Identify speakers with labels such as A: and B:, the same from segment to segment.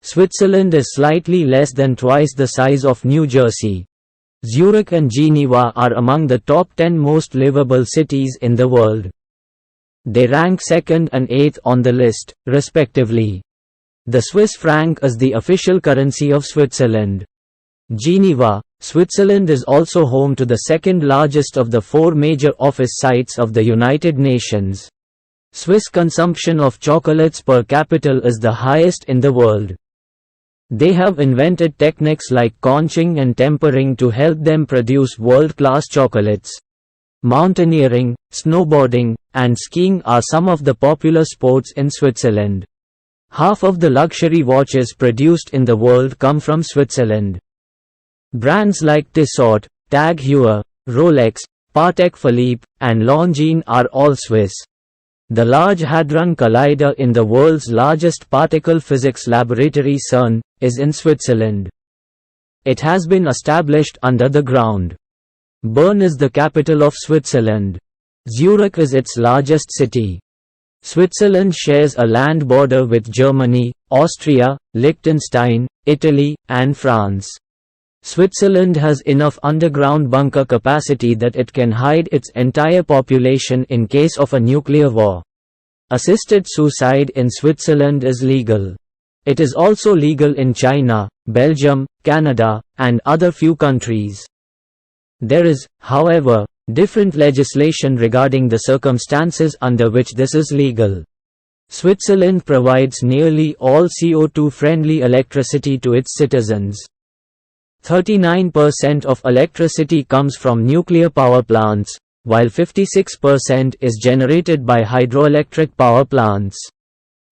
A: Switzerland is slightly less than twice the size of New Jersey. Zurich and Geneva are among the top 10 most livable cities in the world. They rank 2nd and 8th on the list, respectively. The Swiss franc is the official currency of Switzerland. Geneva, Switzerland is also home to the second largest of the 4 major office sites of the United Nations. Swiss consumption of chocolates per capita is the highest in the world. They have invented techniques like conching and tempering to help them produce world-class chocolates. Mountaineering, snowboarding, and skiing are some of the popular sports in Switzerland. Half of the luxury watches produced in the world come from Switzerland. Brands like Tissot, TAG Heuer, Rolex, Patek Philippe, and Longines are all Swiss. The Large Hadron Collider in the world's largest particle physics laboratory CERN is in Switzerland. It has been established under the ground. Bern is the capital of Switzerland. Zurich is its largest city. Switzerland shares a land border with Germany, Austria, Liechtenstein, Italy, and France. Switzerland has enough underground bunker capacity that it can hide its entire population in case of a nuclear war. Assisted suicide in Switzerland is legal. It is also legal in China, Belgium, Canada, and other few countries. There is, however, different legislation regarding the circumstances under which this is legal. Switzerland provides nearly all CO2-friendly electricity to its citizens. 39% of electricity comes from nuclear power plants, while 56% is generated by hydroelectric power plants.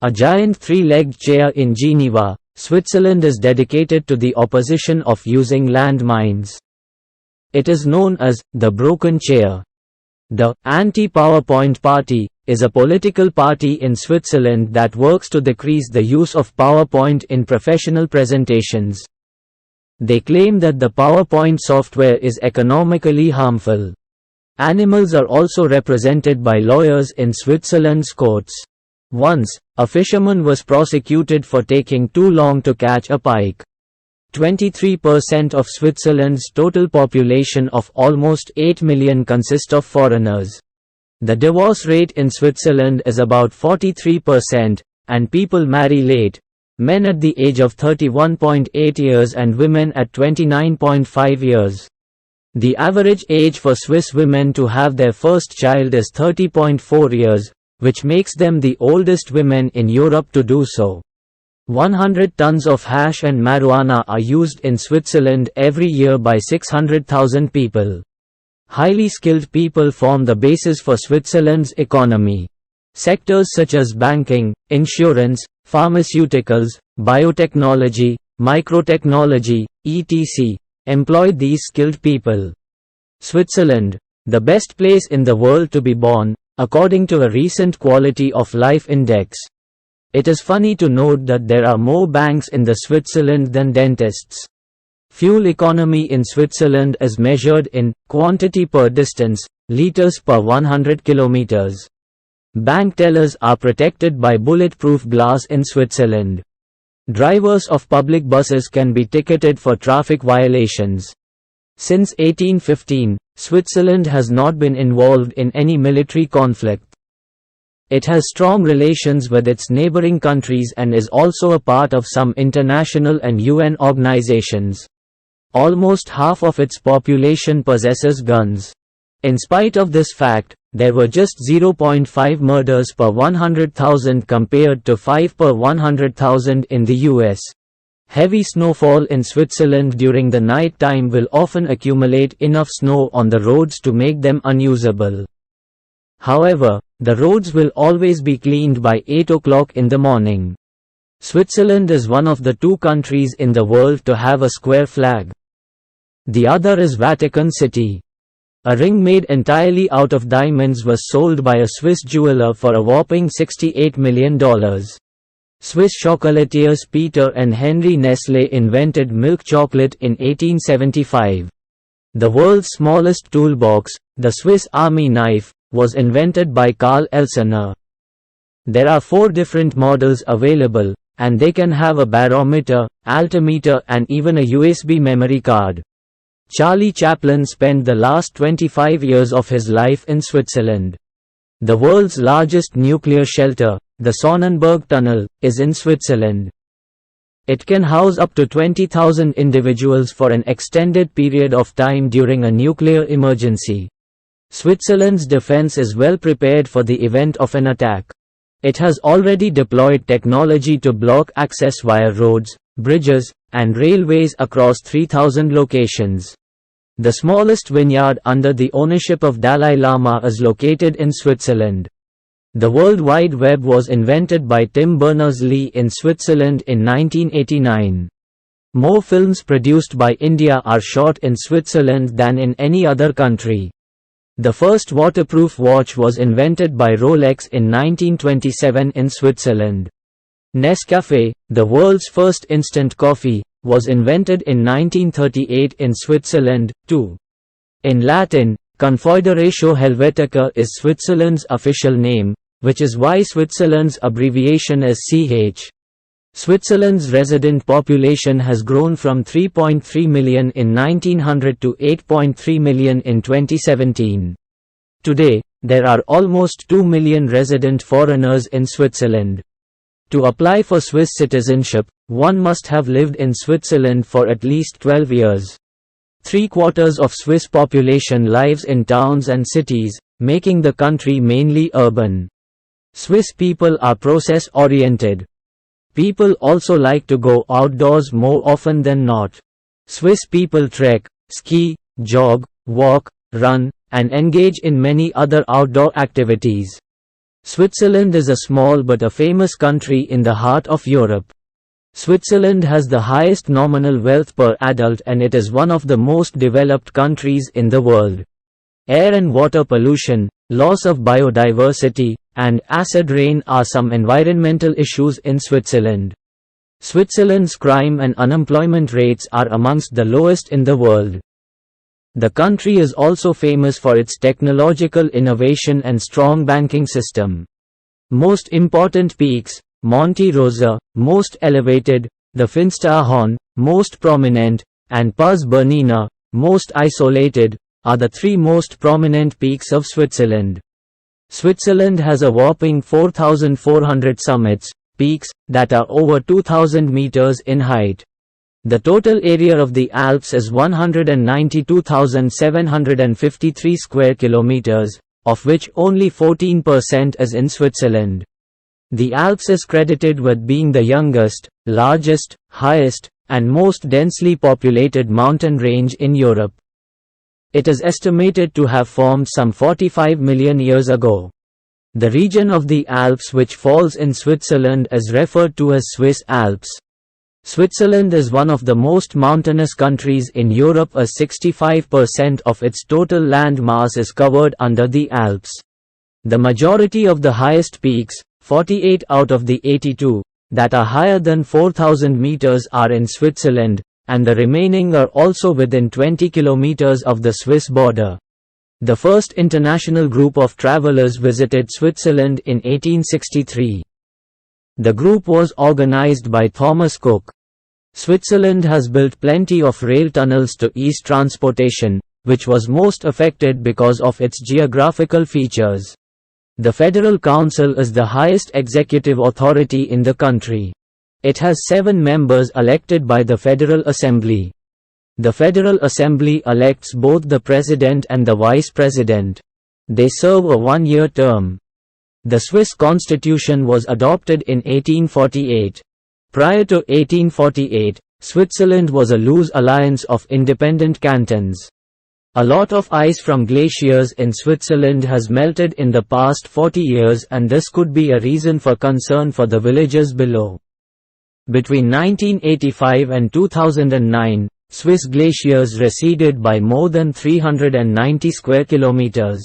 A: A giant 3-legged chair in Geneva, Switzerland is dedicated to the opposition of using landmines. It is known as the broken chair. The Anti-PowerPoint Party is a political party in Switzerland that works to decrease the use of PowerPoint in professional presentations. They claim that the PowerPoint software is economically harmful. Animals are also represented by lawyers in Switzerland's courts. Once, a fisherman was prosecuted for taking too long to catch a pike. 23% of Switzerland's total population of almost 8 million consist of foreigners. The divorce rate in Switzerland is about 43%, and people marry late. Men at the age of 31.8 years and women at 29.5 years. The average age for Swiss women to have their first child is 30.4 years, which makes them the oldest women in Europe to do so. 100 tons of hash and marijuana are used in Switzerland every year by 600,000 people. Highly skilled people form the basis for Switzerland's economy. Sectors such as banking, insurance, pharmaceuticals, biotechnology, microtechnology, etc., employ these skilled people. Switzerland, the best place in the world to be born, according to a recent Quality of Life Index. It is funny to note that there are more banks in the Switzerland than dentists. Fuel economy in Switzerland is measured in quantity per distance, liters per 100 kilometers. Bank tellers are protected by bulletproof glass in Switzerland. Drivers of public buses can be ticketed for traffic violations. Since 1815, Switzerland has not been involved in any military conflict. It has strong relations with its neighboring countries and is also a part of some international and UN organizations. Almost half of its population possesses guns. In spite of this fact, there were just 0.5 murders per 100,000 compared to 5 per 100,000 in the US. Heavy snowfall in Switzerland during the night time will often accumulate enough snow on the roads to make them unusable. However, the roads will always be cleaned by 8 o'clock in the morning. Switzerland is one of the 2 countries in the world to have a square flag. The other is Vatican City. A ring made entirely out of diamonds was sold by a Swiss jeweler for a whopping $68 million. Swiss chocolatiers Peter and Henry Nestlé invented milk chocolate in 1875. The world's smallest toolbox, the Swiss Army knife, was invented by Carl Elsener. There are 4 different models available, and they can have a barometer, altimeter and even a USB memory card. Charlie Chaplin spent the last 25 years of his life in Switzerland. The world's largest nuclear shelter, the Sonnenberg Tunnel, is in Switzerland. It can house up to 20,000 individuals for an extended period of time during a nuclear emergency. Switzerland's defense is well prepared for the event of an attack. It has already deployed technology to block access via roads, bridges, and railways across 3,000 locations. The smallest vineyard under the ownership of Dalai Lama is located in Switzerland. The World Wide Web was invented by Tim Berners-Lee in Switzerland in 1989. More films produced by India are shot in Switzerland than in any other country. The first waterproof watch was invented by Rolex in 1927 in Switzerland. Nescafé, the world's first instant coffee, was invented in 1938 in Switzerland, too. In Latin, Confederatio Helvetica is Switzerland's official name, which is why Switzerland's abbreviation is CH. Switzerland's resident population has grown from 3.3 million in 1900 to 8.3 million in 2017. Today, there are almost 2 million resident foreigners in Switzerland. To apply for Swiss citizenship, one must have lived in Switzerland for at least 12 years. 3/4 of Swiss population lives in towns and cities, making the country mainly urban. Swiss people are process-oriented. People also like to go outdoors more often than not. Swiss people trek, ski, jog, walk, run, and engage in many other outdoor activities. Switzerland is a small but a famous country in the heart of Europe. Switzerland has the highest nominal wealth per adult and it is one of the most developed countries in the world. Air and water pollution, loss of biodiversity, and acid rain are some environmental issues in Switzerland. Switzerland's crime and unemployment rates are amongst the lowest in the world. The country is also famous for its technological innovation and strong banking system. Most important peaks: Monte Rosa, most elevated; the Finsteraarhorn, most prominent; and Pass Bernina, most isolated, are the three most prominent peaks of Switzerland. Switzerland has a whopping 4,400 summits, peaks, that are over 2,000 meters in height. The total area of the Alps is 192,753 square kilometers, of which only 14% is in Switzerland. The Alps is credited with being the youngest, largest, highest, and most densely populated mountain range in Europe. It is estimated to have formed some 45 million years ago. The region of the Alps which falls in Switzerland is referred to as Swiss Alps. Switzerland is one of the most mountainous countries in Europe, as 65% of its total land mass is covered under the Alps. The majority of the highest peaks, 48 out of the 82, that are higher than 4,000 meters are in Switzerland, and the remaining are also within 20 kilometers of the Swiss border. The first international group of travelers visited Switzerland in 1863. The group was organized by Thomas Cook. Switzerland has built plenty of rail tunnels to ease transportation, which was most affected because of its geographical features. The Federal Council is the highest executive authority in the country. It has 7 members elected by the Federal Assembly. The Federal Assembly elects both the President and the Vice President. They serve a 1-year term. The Swiss Constitution was adopted in 1848. Prior to 1848, Switzerland was a loose alliance of independent cantons. A lot of ice from glaciers in Switzerland has melted in the past 40 years, and this could be a reason for concern for the villages below. Between 1985 and 2009, Swiss glaciers receded by more than 390 square kilometers.